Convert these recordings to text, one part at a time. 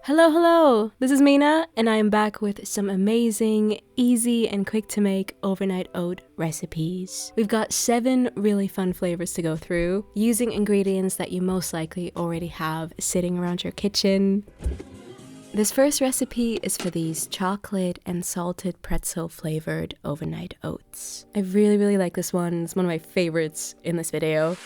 Hello! This is Mina, and I am back with some amazing, easy, and quick to make overnight oat recipes. We've got 7 really fun flavors to go through, using ingredients that you most likely already have sitting around your kitchen. This first recipe is for these chocolate and salted pretzel flavored overnight oats. I really like this one. It's one of my favorites in this video.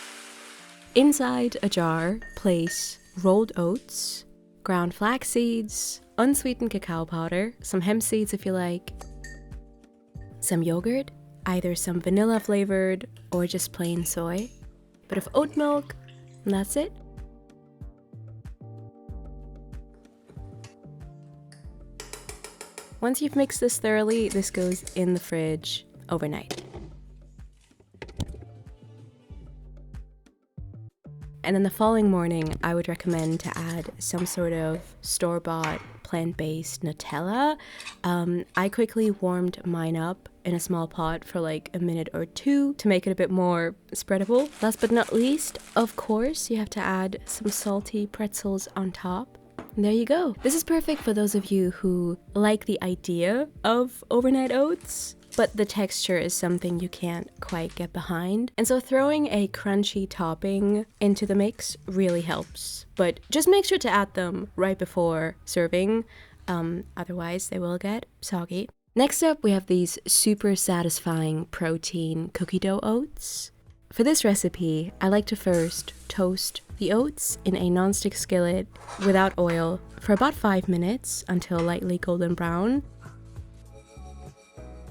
Inside a jar, place rolled oats, ground flax seeds, unsweetened cacao powder, some hemp seeds if you like, some yogurt, either some vanilla flavored or just plain soy, a bit of oat milk, and that's it. Once you've mixed this thoroughly, this goes in the fridge overnight. And then the following morning, I would recommend to add some sort of store-bought plant-based Nutella. I quickly warmed mine up in a small pot for like a minute or 2 to make it a bit more spreadable. Last but not least, of course, you have to add some salty pretzels on top. And there you go. This is perfect for those of you who like the idea of overnight oats, but the texture is something you can't quite get behind. And so throwing a crunchy topping into the mix really helps. But just make sure to add them right before serving, otherwise they will get soggy. Next up, we have these super satisfying protein cookie dough oats. For this recipe, I like to first toast the oats in a non-stick skillet without oil for about 5 minutes until lightly golden brown.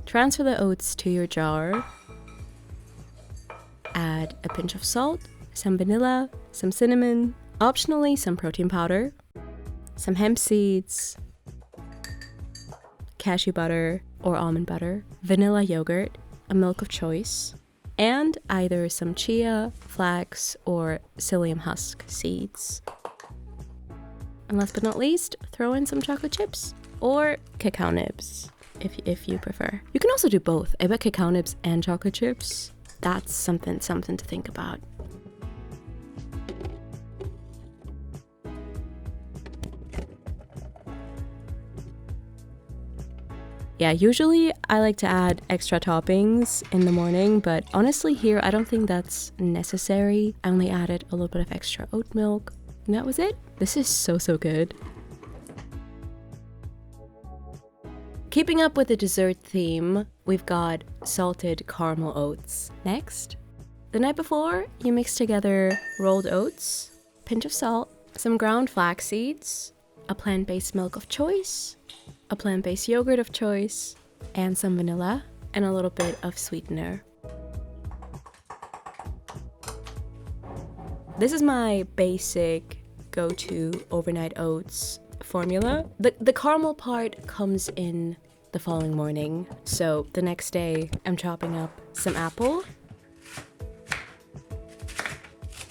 Transfer the oats to your jar. Add a pinch of salt, some vanilla, some cinnamon, optionally some protein powder, some hemp seeds, cashew butter or almond butter, vanilla yogurt, a milk of choice, and either some chia, flax, or psyllium husk seeds. And last but not least, throw in some chocolate chips or cacao nibs if you prefer. You can also do both. I bet cacao nibs and chocolate chips, that's something to think about. Yeah, usually I like to add extra toppings in the morning, but honestly here I don't think that's necessary. I only added a little bit of extra oat milk, and that was it. This is so good. Keeping up with the dessert theme, we've got salted caramel oats. Next, the night before, you mix together rolled oats, pinch of salt, some ground flax seeds, a plant-based milk of choice, a plant-based yogurt of choice, and some vanilla, and a little bit of sweetener. This is my basic go-to overnight oats formula. The caramel part comes in the following morning. So the next day, I'm chopping up some apple.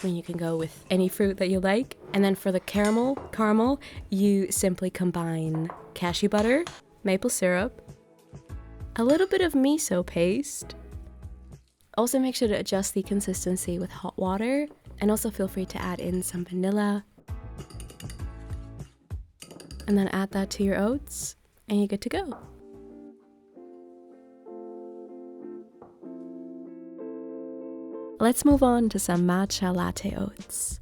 I mean, you can go with any fruit that you like. And then for the caramel, you simply combine cashew butter, maple syrup, a little bit of miso paste. Also make sure to adjust the consistency with hot water, and also feel free to add in some vanilla. And then add that to your oats, and you're good to go. Let's move on to some matcha latte oats.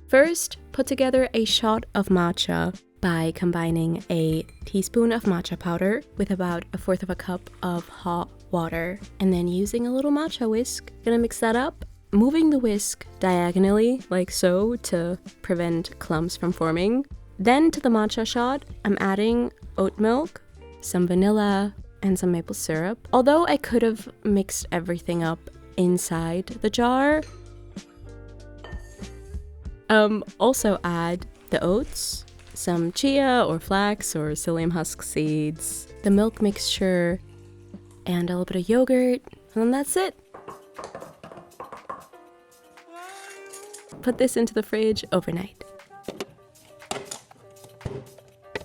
First, put together a shot of matcha by combining a teaspoon of matcha powder with about 1/4 cup of hot water, and then using a little matcha whisk. Gonna mix that up, moving the whisk diagonally like so to prevent clumps from forming. Then to the matcha shot, I'm adding oat milk, some vanilla, and some maple syrup. Although I could have mixed everything up inside the jar. Also add the oats, some chia or flax or psyllium husk seeds, the milk mixture, and a little bit of yogurt, and then that's it. Put this into the fridge overnight.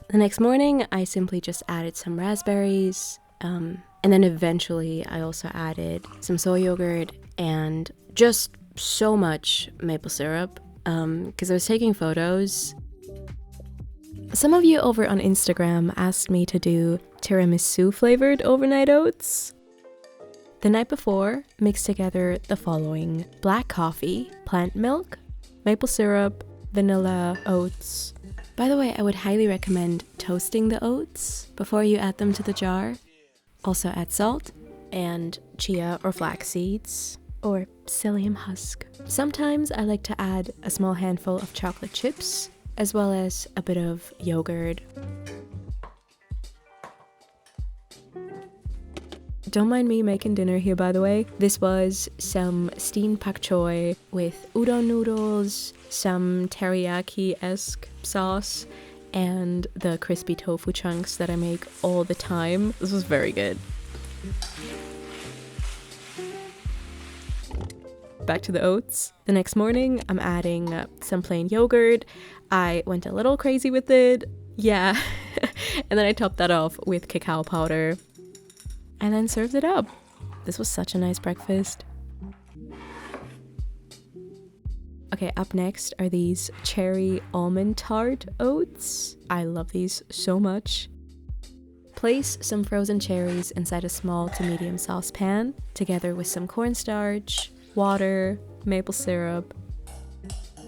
The next morning, I simply just added some raspberries, and then eventually I also added some soy yogurt and just so much maple syrup because I was taking photos. Some of you over on Instagram asked me to do tiramisu flavored overnight oats. The night before, mix together the following: black coffee, plant milk, maple syrup, vanilla, oats. By the way, I would highly recommend toasting the oats before you add them to the jar. Also add salt and chia or flax seeds or psyllium husk. Sometimes I like to add a small handful of chocolate chips as well as a bit of yogurt. Don't mind me making dinner here, by the way. This was some steamed pak choi with udon noodles, some teriyaki-esque sauce, and the crispy tofu chunks that I make all the time. This was very good. Back to the oats. The next morning, I'm adding some plain yogurt. I went a little crazy with it. Yeah. And then I topped that off with cacao powder. And then served it up. This was such a nice breakfast. Okay, up next are these cherry almond tart oats. I love these so much. Place some frozen cherries inside a small to medium saucepan, together with some cornstarch, water, maple syrup.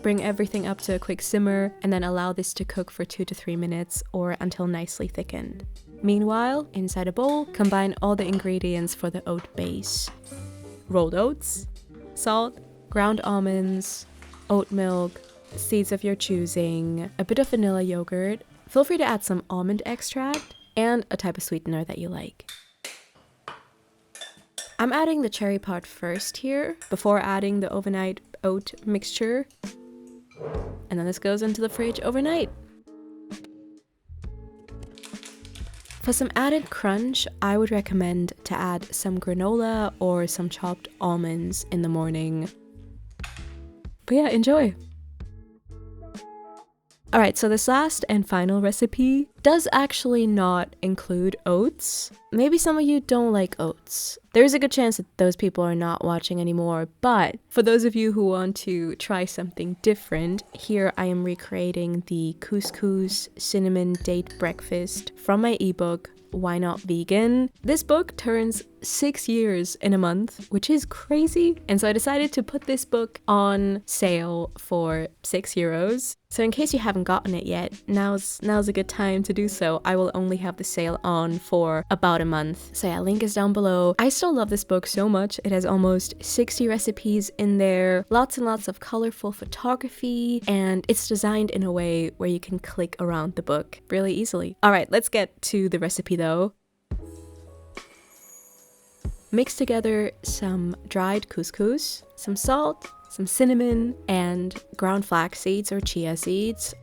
Bring everything up to a quick simmer and then allow this to cook for 2 to 3 minutes or until nicely thickened. Meanwhile, inside a bowl, combine all the ingredients for the oat base. Rolled oats, salt, ground almonds, oat milk, seeds of your choosing, a bit of vanilla yogurt. Feel free to add some almond extract and a type of sweetener that you like. I'm adding the cherry part first here before adding the overnight oat mixture. And then this goes into the fridge overnight. For some added crunch, I would recommend to add some granola or some chopped almonds in the morning. But yeah, enjoy! Alright, so this last and final recipe does actually not include oats. Maybe some of you don't like oats. There's a good chance that those people are not watching anymore, but for those of you who want to try something different, here I am recreating the Couscous cinnamon date breakfast from my ebook, Why Not Vegan? This book turns 6 years in a month, which is crazy. And so I decided to put this book on sale for €6. So in case you haven't gotten it yet, now's a good time to do so. I will only have the sale on for about a month. So yeah, link is down below. I still love this book so much. It has almost 60 recipes in there, lots and lots of colorful photography, and it's designed in a way where you can click around the book really easily. All right, let's get to the recipe though. Mix together some dried couscous, some salt, some cinnamon, and ground flax seeds or chia seeds.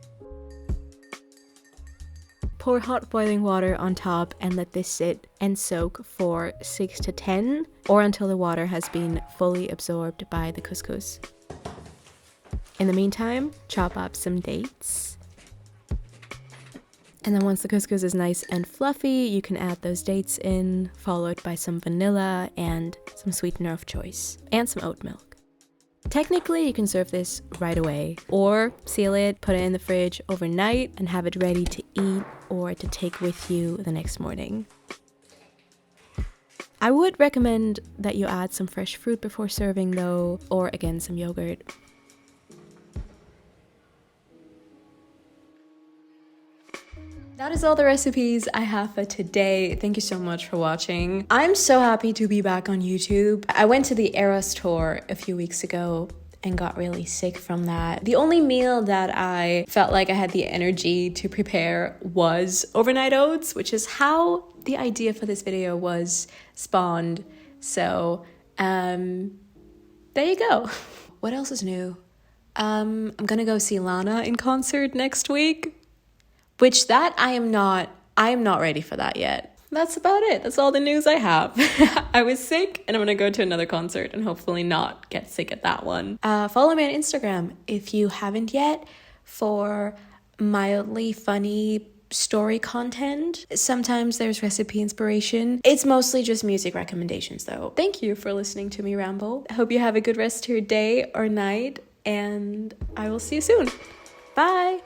Pour hot boiling water on top and let this sit and soak for 6 to 10 or until the water has been fully absorbed by the couscous. In the meantime, chop up some dates. And then once the couscous is nice and fluffy, you can add those dates in, followed by some vanilla and some sweetener of choice, and some oat milk. Technically, you can serve this right away, or seal it, put it in the fridge overnight, and have it ready to eat or to take with you the next morning. I would recommend that you add some fresh fruit before serving though, or again, some yogurt. That is all the recipes I have for today. Thank you so much for watching. I'm so happy to be back on YouTube. I went to the Eras tour a few weeks ago and got really sick from that. The only meal that I felt like I had the energy to prepare was overnight oats, which is how the idea for this video was spawned. So, there you go. What else is new? I'm gonna go see Lana in concert next week. Which that I am not ready for that yet. That's about it. That's all the news I have. I was sick and I'm gonna go to another concert and hopefully not get sick at that one. Follow me on Instagram if you haven't yet for mildly funny story content. Sometimes there's recipe inspiration. It's mostly just music recommendations though. Thank you for listening to me ramble. I hope you have a good rest of your day or night, and I will see you soon. Bye!